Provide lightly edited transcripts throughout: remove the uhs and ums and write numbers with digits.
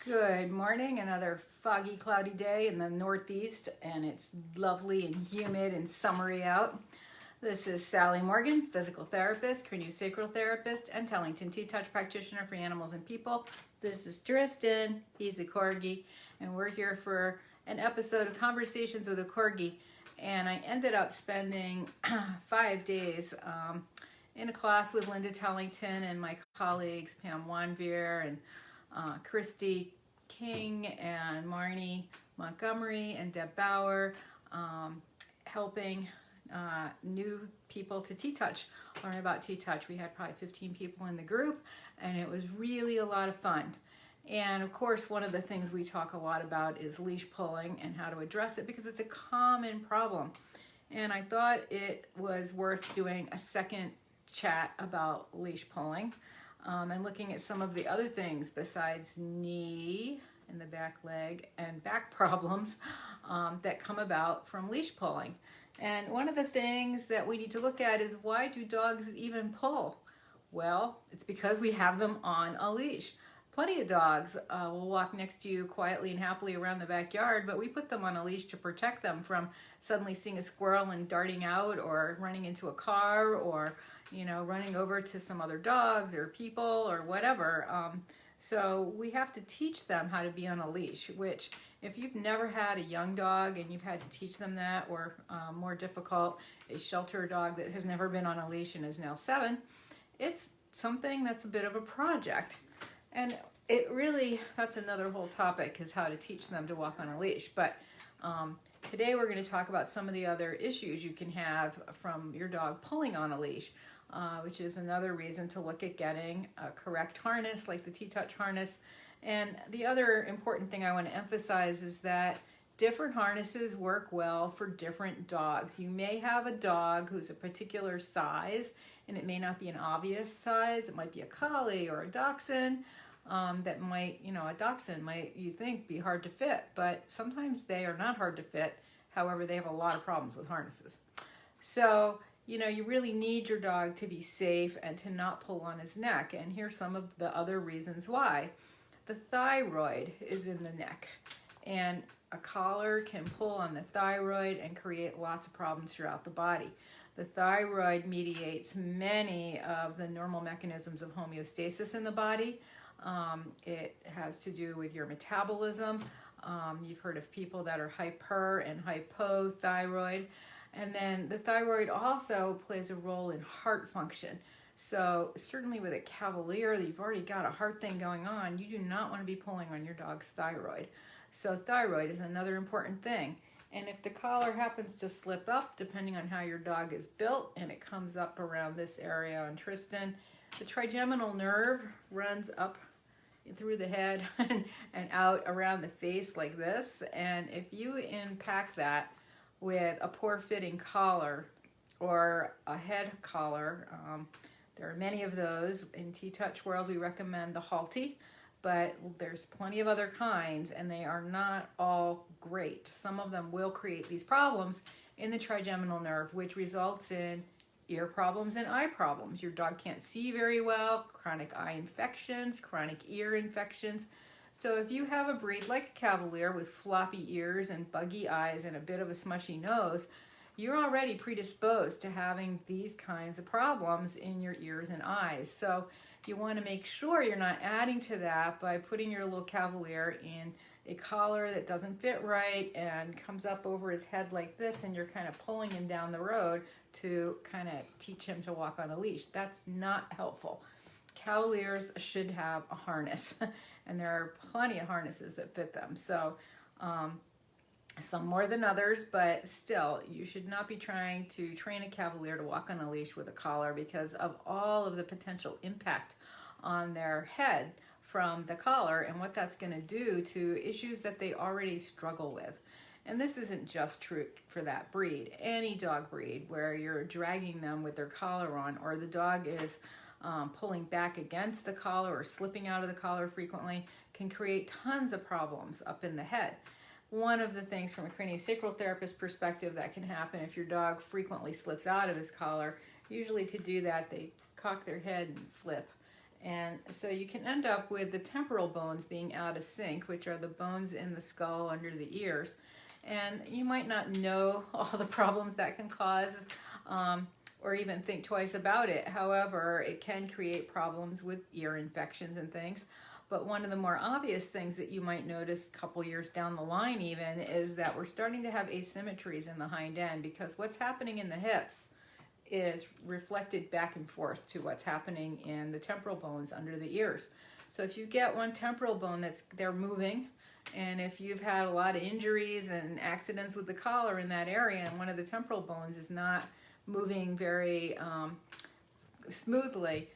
Good morning, another foggy, cloudy day in the Northeast, and it's lovely and humid and summery out. This is Sally Morgan, physical therapist, craniosacral therapist, and Tellington T-Touch practitioner for animals and people. This is Tristan, he's a Corgi, and we're here for an episode of Conversations with a Corgi. And I ended up spending 5 days in a class with Linda Tellington and my colleagues, Pam Wanvier and Christy King and Marnie Montgomery and Deb Bauer, helping new people to T-Touch, learn about T-Touch. We had probably 15 people in the group, and it was really a lot of fun. And of course, one of the things we talk a lot about is leash pulling and how to address it, because it's a common problem. And I thought it was worth doing a second chat about leash pulling. And looking at some of the other things besides knee and the back leg and back problems that come about from leash pulling. And one of the things that we need to look at is, why do dogs even pull? Well, it's because we have them on a leash. Plenty of dogs will walk next to you quietly and happily around the backyard, but we put them on a leash to protect them from suddenly seeing a squirrel and darting out, or running into a car, or running over to some other dogs or people or whatever. So we have to teach them how to be on a leash, which, if you've never had a young dog and you've had to teach them that, or more difficult, a shelter dog that has never been on a leash and is now 7, it's something that's a bit of a project. And it really, that's another whole topic, is how to teach them to walk on a leash. But today we're going to talk about some of the other issues you can have from your dog pulling on a leash, which is another reason to look at getting a correct harness, like the T-Touch harness. And the other important thing I want to emphasize is that different harnesses work well for different dogs. You may have a dog who's a particular size, and it may not be an obvious size. It might be a collie or a dachshund. That might, a dachshund might, you think, be hard to fit, but sometimes they are not hard to fit. However, they have a lot of problems with harnesses. So, you really need your dog to be safe and to not pull on his neck. And here's some of the other reasons why. The thyroid is in the neck, and a collar can pull on the thyroid and create lots of problems throughout the body. The thyroid mediates many of the normal mechanisms of homeostasis in the body. It has to do with your metabolism. You've heard of people that are hyper and hypothyroid. And then the thyroid also plays a role in heart function. So certainly with a Cavalier, that you've already got a heart thing going on, you do not want to be pulling on your dog's thyroid. So thyroid is another important thing. And if the collar happens to slip up, depending on how your dog is built, and it comes up around this area on Tristan, the trigeminal nerve runs up through the head and out around the face like this. And if you impact that with a poor fitting collar or a head collar, there are many of those. In T-Touch world, we recommend the Halti, but there's plenty of other kinds, and they are not all great. Some of them will create these problems in the trigeminal nerve, which results in ear problems and eye problems. Your dog can't see very well, chronic eye infections, chronic ear infections. So if you have a breed like a Cavalier with floppy ears and buggy eyes and a bit of a smushy nose, you're already predisposed to having these kinds of problems in your ears and eyes. So you want to make sure you're not adding to that by putting your little Cavalier in a collar that doesn't fit right and comes up over his head like this, and you're kind of pulling him down the road to kind of teach him to walk on a leash. That's not helpful. Cavaliers should have a harness, and there are plenty of harnesses that fit them. So some more than others, but still, you should not be trying to train a Cavalier to walk on a leash with a collar, because of all of the potential impact on their head from the collar and what that's going to do to issues that they already struggle with. And this isn't just true for that breed. Any dog breed where you're dragging them with their collar on, or the dog is pulling back against the collar or slipping out of the collar frequently, can create tons of problems up in the head. One of the things from a craniosacral therapist perspective that can happen if your dog frequently slips out of his collar, usually to do that they cock their head and flip. And so you can end up with the temporal bones being out of sync, which are the bones in the skull under the ears. And you might not know all the problems that can cause, or even think twice about it. However, it can create problems with ear infections and things. But one of the more obvious things that you might notice a couple years down the line even is that we're starting to have asymmetries in the hind end, because what's happening in the hips is reflected back and forth to what's happening in the temporal bones under the ears. So if you get one temporal bone they're moving, and if you've had a lot of injuries and accidents with the collar in that area, and one of the temporal bones is not moving very smoothly,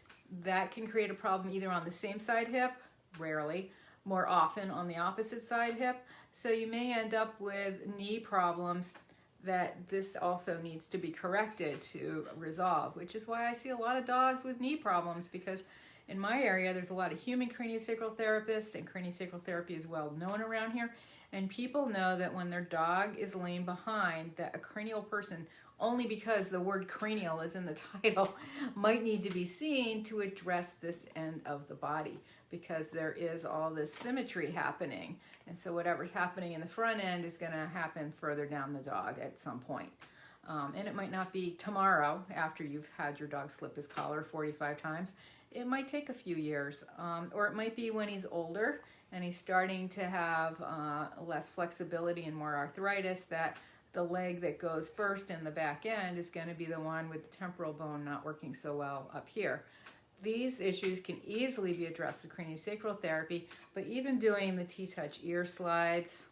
that can create a problem either on the same side hip, rarely, more often on the opposite side hip. So you may end up with knee problems that this also needs to be corrected to resolve, which is why I see a lot of dogs with knee problems, because in my area there's a lot of human craniosacral therapists, and craniosacral therapy is well known around here, and people know that when their dog is laying behind, that a cranial person, only because the word cranial is in the title, might need to be seen to address this end of the body, because there is all this symmetry happening. And so whatever's happening in the front end is going to happen further down the dog at some point. And it might not be tomorrow after you've had your dog slip his collar 45 times. It might take a few years, or it might be when he's older and he's starting to have less flexibility and more arthritis, that the leg that goes first in the back end is going to be the one with the temporal bone not working so well up here. These issues can easily be addressed with craniosacral therapy, but even doing the T-touch ear slides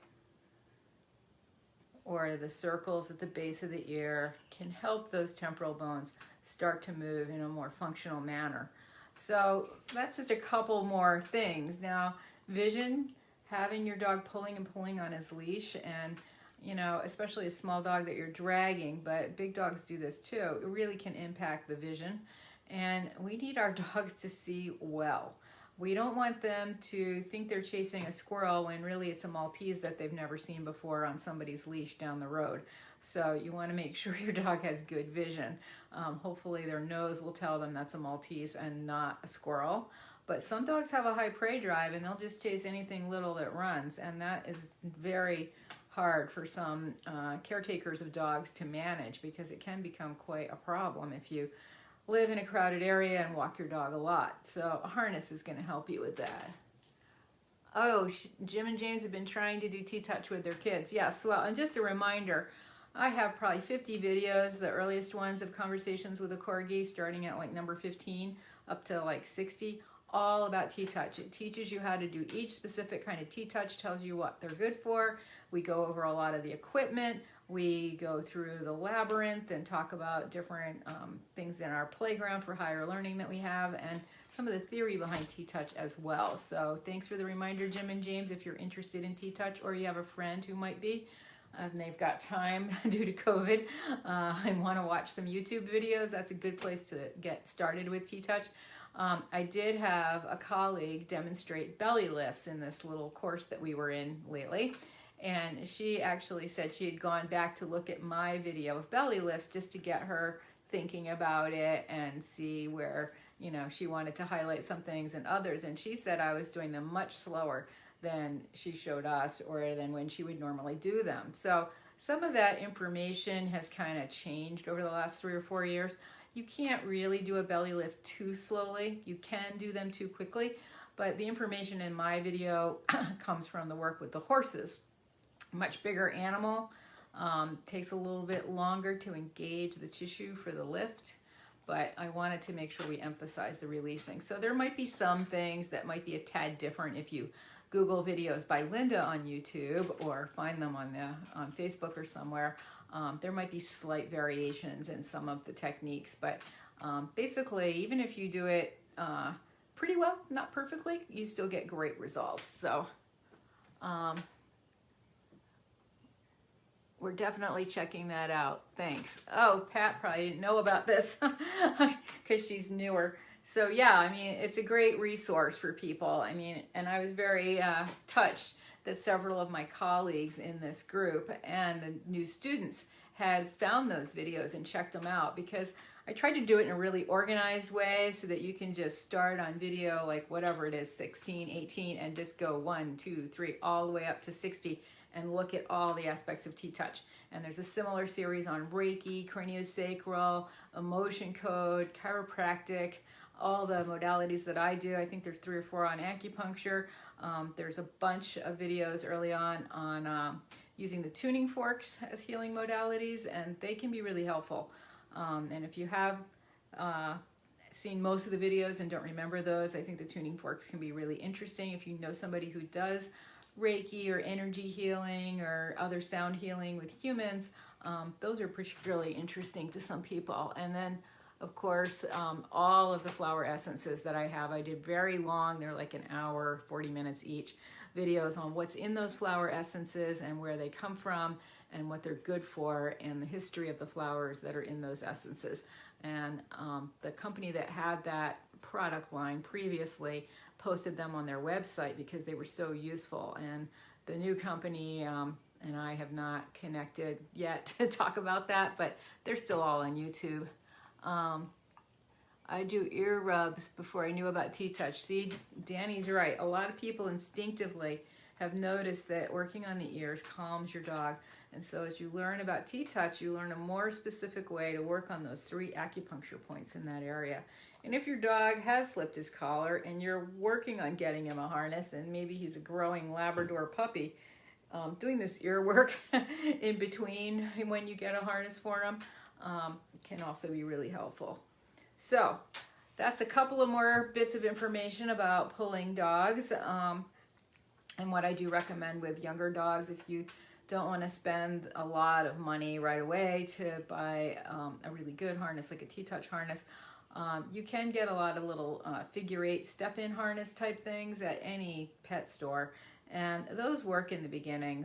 or the circles at the base of the ear can help those temporal bones start to move in a more functional manner. So that's just a couple more things. Now, vision, having your dog pulling and pulling on his leash, and especially a small dog that you're dragging, but big dogs do this too, it really can impact the vision. And we need our dogs to see well. We don't want them to think they're chasing a squirrel when really it's a Maltese that they've never seen before on somebody's leash down the road. So you want to make sure your dog has good vision. Hopefully their nose will tell them that's a Maltese and not a squirrel. But some dogs have a high prey drive and they'll just chase anything little that runs, and that is very hard for some caretakers of dogs to manage, because it can become quite a problem if you live in a crowded area and walk your dog a lot. So a harness is going to help you with that. Oh, Jim and James have been trying to do T-touch with their kids. Yes, well, and just a reminder, I have probably 50 videos, the earliest ones of conversations with a Corgi, starting at like number 15 up to like 60, all about T-touch. It teaches you how to do each specific kind of T-touch, tells you what they're good for. We go over a lot of the equipment. We go through the labyrinth and talk about different things in our playground for higher learning that we have, and some of the theory behind T-touch as well. So thanks for the reminder, Jim and James, if you're interested in T-touch or you have a friend who might be, and they've got time due to COVID and want to watch some YouTube videos, that's a good place to get started with T-touch. I did have a colleague demonstrate belly lifts in this little course that we were in lately. And she actually said she had gone back to look at my video of belly lifts just to get her thinking about it and see where, she wanted to highlight some things and others. And she said I was doing them much slower than she showed us, or than when she would normally do them. So some of that information has kind of changed over the last 3 or 4 years. You can't really do a belly lift too slowly. You can do them too quickly. But the information in my video comes from the work with the horses. Much bigger animal, takes a little bit longer to engage the tissue for the lift, but I wanted to make sure we emphasize the releasing. So there might be some things that might be a tad different if you Google videos by Linda on YouTube or find them on Facebook or somewhere. There might be slight variations in some of the techniques, but basically, even if you do it pretty well, not perfectly, you still get great results. So we're definitely checking that out. Thanks. Oh, Pat probably didn't know about this because she's newer. So yeah, I mean, it's a great resource for people. I mean, and I was very touched that several of my colleagues in this group and the new students had found those videos and checked them out, because I tried to do it in a really organized way so that you can just start on video, like whatever it is, 16, 18, and just go 1, 2, 3, all the way up to 60 and look at all the aspects of T-Touch. And there's a similar series on Reiki, craniosacral, emotion code, chiropractic, all the modalities that I do. I think there's 3 or 4 on acupuncture. There's a bunch of videos early on using the tuning forks as healing modalities, and they can be really helpful. And if you have seen most of the videos and don't remember those, I think the tuning forks can be really interesting. If you know somebody who does Reiki or energy healing or other sound healing with humans, those are particularly interesting to some people. And then, of course, all of the flower essences that I have, I did very long, they're like an hour, 40 minutes each, videos on what's in those flower essences and where they come from and what they're good for and the history of the flowers that are in those essences. And the company that had that product line previously posted them on their website because they were so useful. And the new company and I have not connected yet to talk about that, but they're still all on YouTube. I do ear rubs before I knew about T-Touch. See, Danny's right. A lot of people instinctively have noticed that working on the ears calms your dog. And so as you learn about T-Touch, you learn a more specific way to work on those 3 acupuncture points in that area. And if your dog has slipped his collar and you're working on getting him a harness, and maybe he's a growing Labrador puppy, doing this ear work in between when you get a harness for him can also be really helpful. So that's a couple of more bits of information about pulling dogs and what I do recommend with younger dogs. If you don't want to spend a lot of money right away to buy a really good harness like a T-Touch harness, you can get a lot of little figure-8 step-in harness type things at any pet store. And those work in the beginning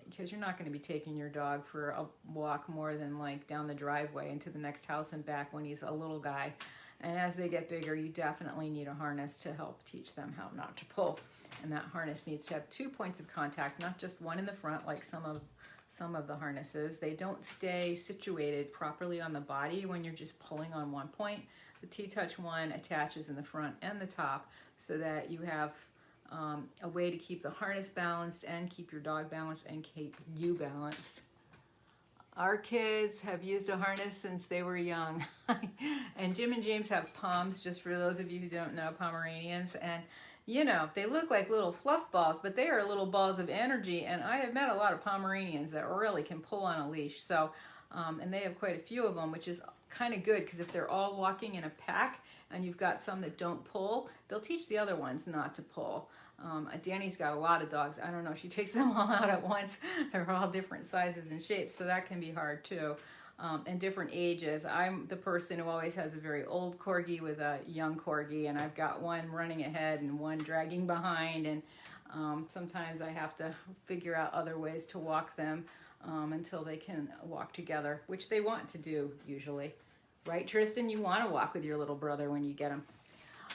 because you're not going to be taking your dog for a walk more than like down the driveway into the next house and back when he's a little guy. And as they get bigger, you definitely need a harness to help teach them how not to pull. And that harness needs to have 2 points of contact, not just one in the front like some of the harnesses. They don't stay situated properly on the body when you're just pulling on one point. The T-Touch one attaches in the front and the top so that you have a way to keep the harness balanced and keep your dog balanced and keep you balanced. Our kids have used a harness since they were young. And Jim and James have Poms, just for those of you who don't know, Pomeranians. And you know, they look like little fluff balls, but they are little balls of energy. And I have met a lot of Pomeranians that really can pull on a leash. So, and they have quite a few of them, which is kind of good because if they're all walking in a pack and you've got some that don't pull, they'll teach the other ones not to pull. Danny's got a lot of dogs. I don't know, she takes them all out at once. They're all different sizes and shapes, so that can be hard too. And different ages. I'm the person who always has a very old Corgi with a young Corgi, and I've got one running ahead and one dragging behind, and sometimes I have to figure out other ways to walk them until they can walk together, which they want to do usually. Right, Tristan? You want to walk with your little brother when you get him.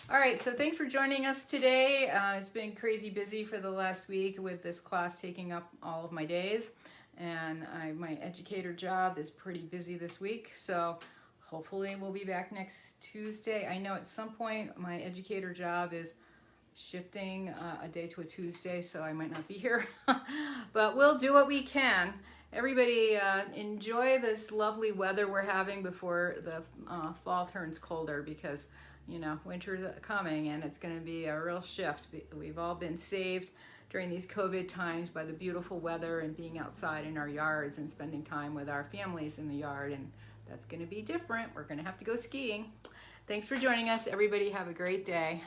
All right, so thanks for joining us today. It's been crazy busy for the last week with this class taking up all of my days. And my educator job is pretty busy this week, so hopefully we'll be back next Tuesday. I know at some point my educator job is shifting a day to a Tuesday, so I might not be here. But we'll do what we can. Everybody enjoy this lovely weather we're having before the fall turns colder, because you know, winter's coming and it's going to be a real shift. We've all been saved during these COVID times by the beautiful weather and being outside in our yards and spending time with our families in the yard, and that's going to be different. We're going to have to go skiing. Thanks for joining us. Everybody have a great day.